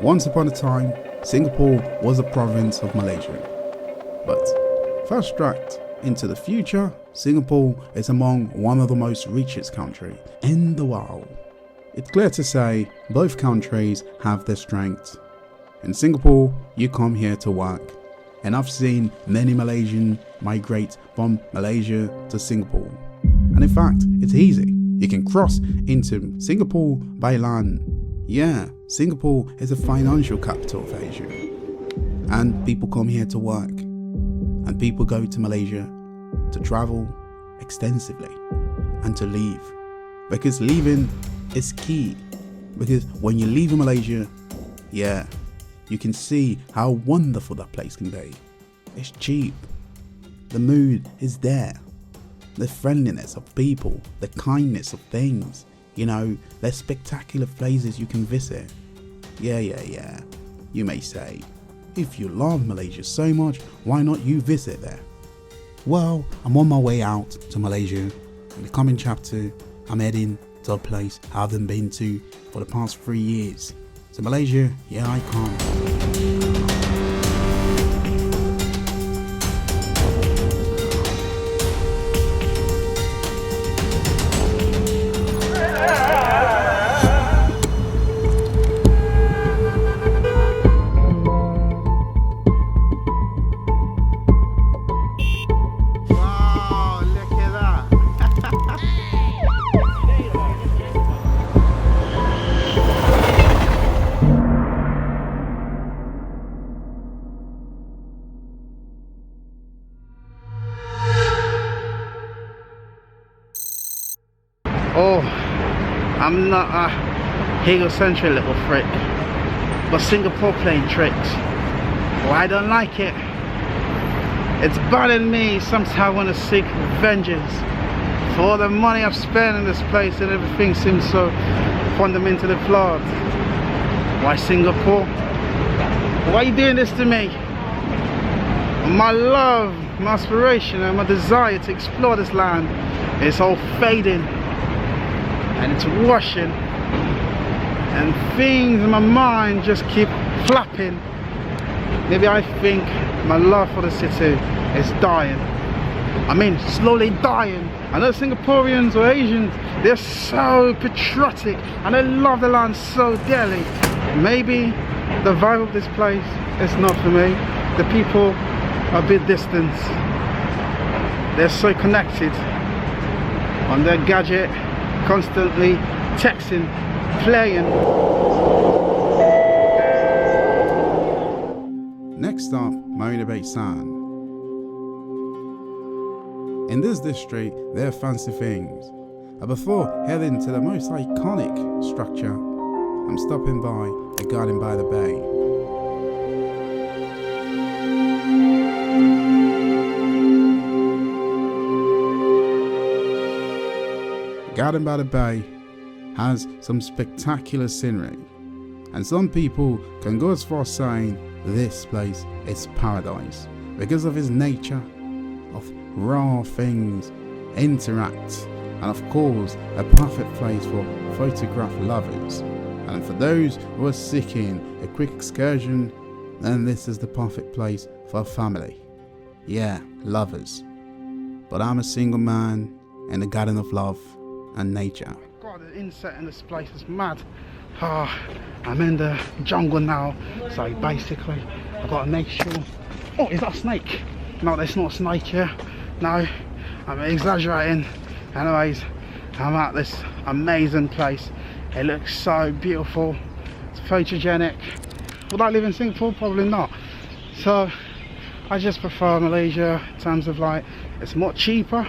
Once upon a time, Singapore was a province of Malaysia. But fast tracked into the future, Singapore is among one of the most richest countries in the world. It's clear to say both countries have their strengths. In Singapore, you come here to work, and I've seen many Malaysians migrate from Malaysia to Singapore. And in fact, it's easy. You can cross into Singapore by land. Yeah, Singapore is the financial capital of Asia. And people come here to work. And people go to Malaysia to travel extensively and to leave. Because leaving is key. Because when you leave in Malaysia, yeah, you can see how wonderful that place can be. It's cheap. The mood is there. The friendliness of people, the kindness of things. You know, there's spectacular places you can visit. Yeah. You may say, if you love Malaysia so much, why not you visit there? Well, I'm on my way out to Malaysia. In the coming chapter, I'm heading to a place I haven't been to for the past 3 years. To Malaysia, here I come. Oh, I'm not a egocentric little frick, but Singapore playing tricks. Well, I don't like it. It's bothering me. Sometimes I want to seek vengeance for all the money I've spent in this place, and everything seems so fundamentally flawed. Why Singapore? Why are you doing this to me? My love, my aspiration, and my desire to explore this land is all fading. And it's washing, and things in my mind just keep flapping. Maybe I think my love for the city is dying. I mean, slowly dying. I know Singaporeans or Asians, they're so patriotic and they love the land so dearly. Maybe the vibe of this place is not for me. The people are a bit distant. They're so connected on their gadget, constantly texting, playing. Next up, Marina Bay Sand. In this district, there are fancy things. But before heading to the most iconic structure, I'm stopping by a garden by the bay. Garden by the Bay has some spectacular scenery, and some people can go as far as saying this place is paradise because of its nature of raw things, interact, and of course a perfect place for photograph lovers. And for those who are seeking a quick excursion, then this is the perfect place for a family. Yeah, lovers. But I'm a single man in the garden of love and nature. God, the insect in this place is mad. I'm in the jungle now, so basically I've got to make sure. Oh, is that a snake? No, that's not a snake here. No, I'm exaggerating. Anyways, I'm at this amazing place. It looks so beautiful. It's photogenic. Would I live in Singapore? Probably not. So I just prefer Malaysia in terms of like it's more cheaper,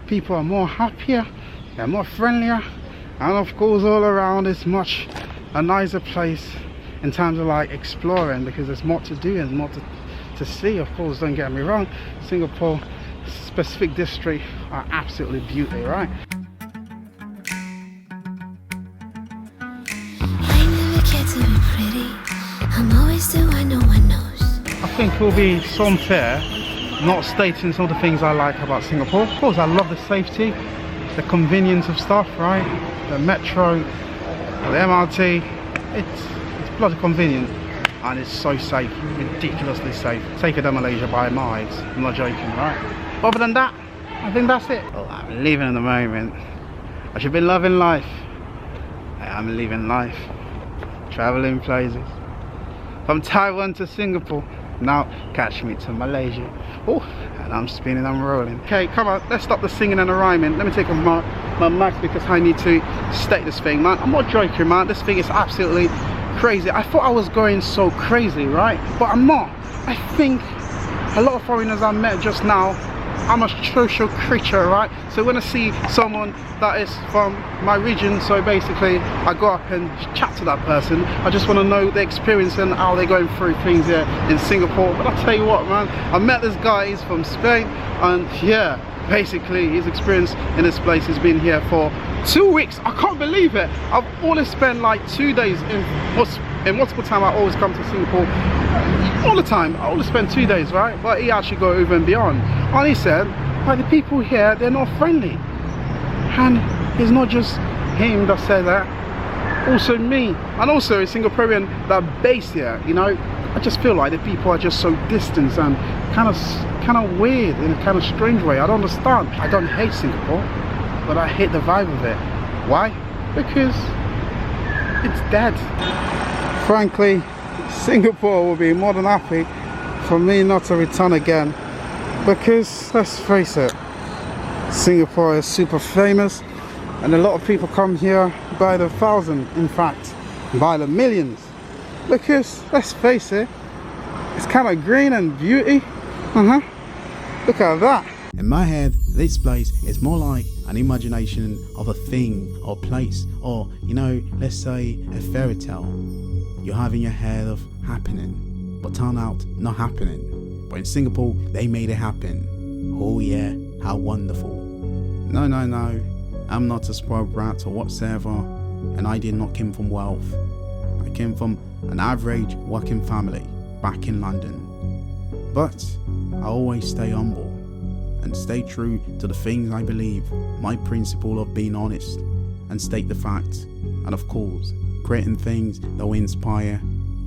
people are more happier, they're more friendlier, and of course all around it's much a nicer place in terms of like exploring, because there's more to do and more to see. Of course, don't get me wrong, Singapore specific district are absolutely beautiful, right? I never care to be pretty. I'm always the one no one knows. I think it will be so unfair not stating some of the things I like about Singapore. Of course, I love the safety, the convenience of stuff, right? The metro, the MRT, it's bloody convenient, and it's so safe, ridiculously safe. Safer than Malaysia by miles. I'm not joking, right? But other than that, I think that's it. Well, I'm living in the moment. I should be loving life. I'm living life, traveling places. From Taiwan to Singapore. Now catch me to Malaysia. Oh, and I'm spinning, I'm rolling. Okay, come on, let's stop the singing and the rhyming. Let me take off my mask because I need to state this thing, man. I'm not joking, man. This thing is absolutely crazy. I thought I was going so crazy, right? But I'm not. I think a lot of foreigners I met just now, I'm a social creature, right? So when I see someone that is from my region, so basically I go up and chat to that person. I just want to know the experience and how they're going through things here in Singapore. But I'll tell you what, man, I met this guy, he's from Spain, and yeah, basically his experience in this place has been here for 2 weeks. I can't believe it. I've always spent like 2 days in multiple time. I always come to Singapore all the time. I always spend 2 days, right? But he actually go over and beyond. And he said, like, the people here, they're not friendly. And it's not just him that said that, also me, and also a Singaporean that based here. You know, I just feel like the people are just so distant and kind of weird in a kind of strange way. I don't understand. I don't hate Singapore, but I hate the vibe of it. Why? Because it's dead. Frankly, Singapore will be more than happy for me not to return again, because let's face it, Singapore is super famous and a lot of people come here by the thousand, in fact by the millions, because let's face it, it's kind of green and beauty. Look at that. In my head, this place is more like an imagination of a thing or place, or, you know, let's say a fairy tale you have in your head of happening, but turn out not happening. But in Singapore, they made it happen. Oh yeah, how wonderful. No, I'm not a spoiled brat or whatsoever, and I did not come from wealth. I came from an average working family back in London. But I always stay humble and stay true to the things I believe, my principle of being honest and state the facts, and of course, creating things that will inspire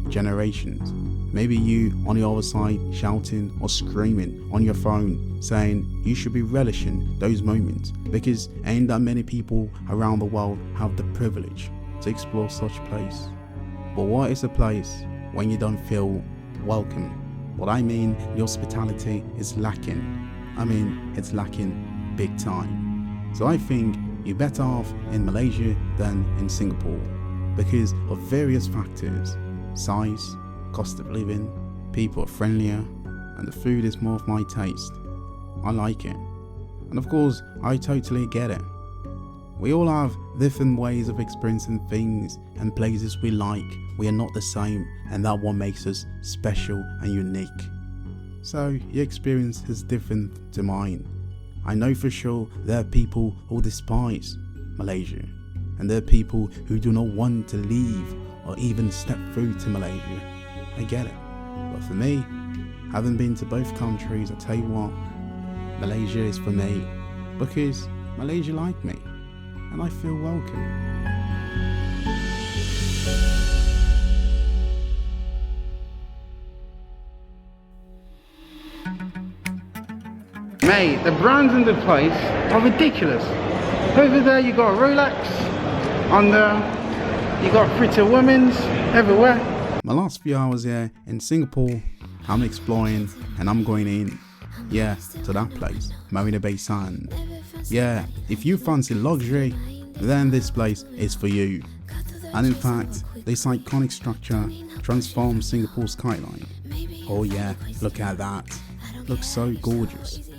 generations. Maybe you on the other side shouting or screaming on your phone saying you should be relishing those moments, because ain't that many people around the world have the privilege to explore such place. But what is a place when you don't feel welcome? What I mean, the hospitality is lacking. I mean, it's lacking big time. So I think you're better off in Malaysia than in Singapore because of various factors: size, cost of living, people are friendlier, and the food is more of my taste. I like it. And of course, I totally get it. We all have different ways of experiencing things and places we like. We are not the same, and that what makes us special and unique. So your experience is different to mine. I know for sure there are people who despise Malaysia, and there are people who do not want to leave or even step through to Malaysia. I get it. But for me, having been to both countries, I tell you what, Malaysia is for me, because Malaysia like me, and I feel welcome. Mate, the brands in the place are ridiculous. Over there you got Rolex, on there you got Pretty Women's everywhere. My last few hours here in Singapore, I'm exploring and I'm going in, to that place, Marina Bay Sands. If you fancy luxury, then this place is for you. And in fact, this iconic structure transforms Singapore's skyline. Oh yeah, look at that. Looks so gorgeous.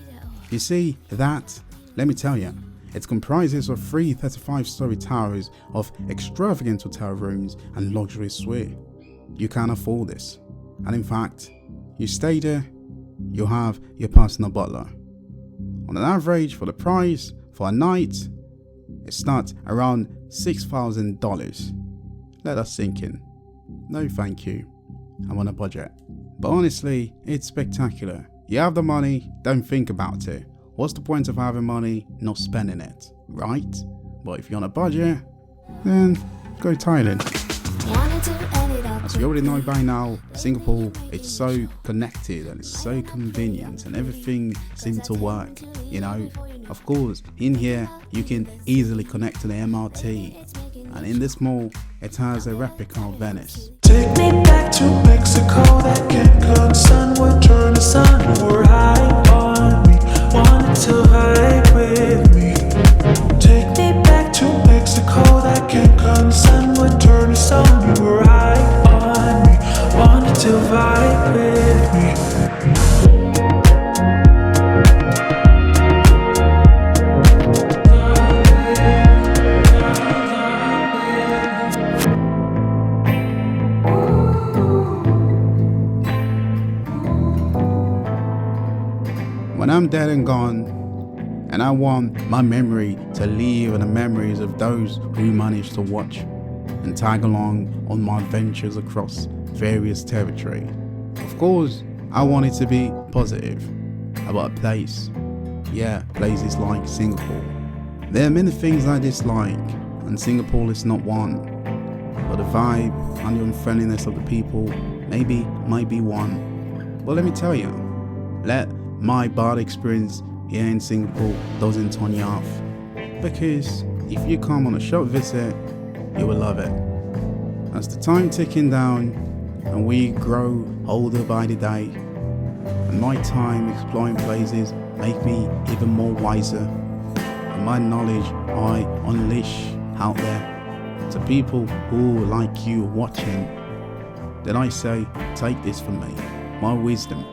You see, that, let me tell you, it comprises of 3 35-story towers of extravagant hotel rooms and luxury suite. You can't afford this. And in fact, you stay there, you have your personal butler. On an average, for the price, for a night, it starts around $6,000. Let us sink in. No thank you, I'm on a budget. But honestly, it's spectacular. You have the money, don't think about it. What's the point of having money, not spending it, right? But if you're on a budget, then go Thailand. As you already know by now, Singapore, it's so connected and it's so convenient and everything seems to work, you know. Of course, in here, you can easily connect to the MRT. And in this mall, it has a replica of Venice. Take me back to Mexico, that can't concern would turn the sun. You were high on me, wanted to vibe with me. Take me back to Mexico, that can't concern would turn the sun. You were high on me, wanted to vibe with me. When I'm dead and gone, and I want my memory to live in the memories of those who managed to watch and tag along on my adventures across various territory. Of course, I want it to be positive about a place. Yeah, places like Singapore. There are many things I dislike, and Singapore is not one. But the vibe and the unfriendliness of the people might be one. But let me tell you, let my bad experience here in Singapore doesn't turn you off, because if you come on a short visit, you will love it. As the time ticking down and we grow older by the day, and my time exploring places make me even more wiser, and my knowledge I unleash out there to people who like you watching, then I say, take this from me, my wisdom,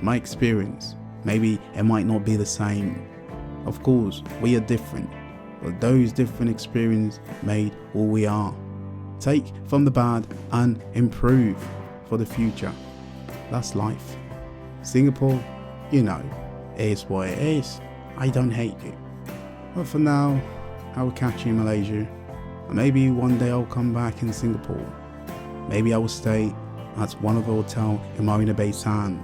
my experience. Maybe it might not be the same. Of course, we are different, but those different experiences made who we are. Take from the bad and improve for the future. That's life. Singapore, you know, is what it is. I don't hate you. But for now, I will catch you in Malaysia. And maybe one day I'll come back in Singapore. Maybe I will stay at one of the hotels in Marina Bay Sands.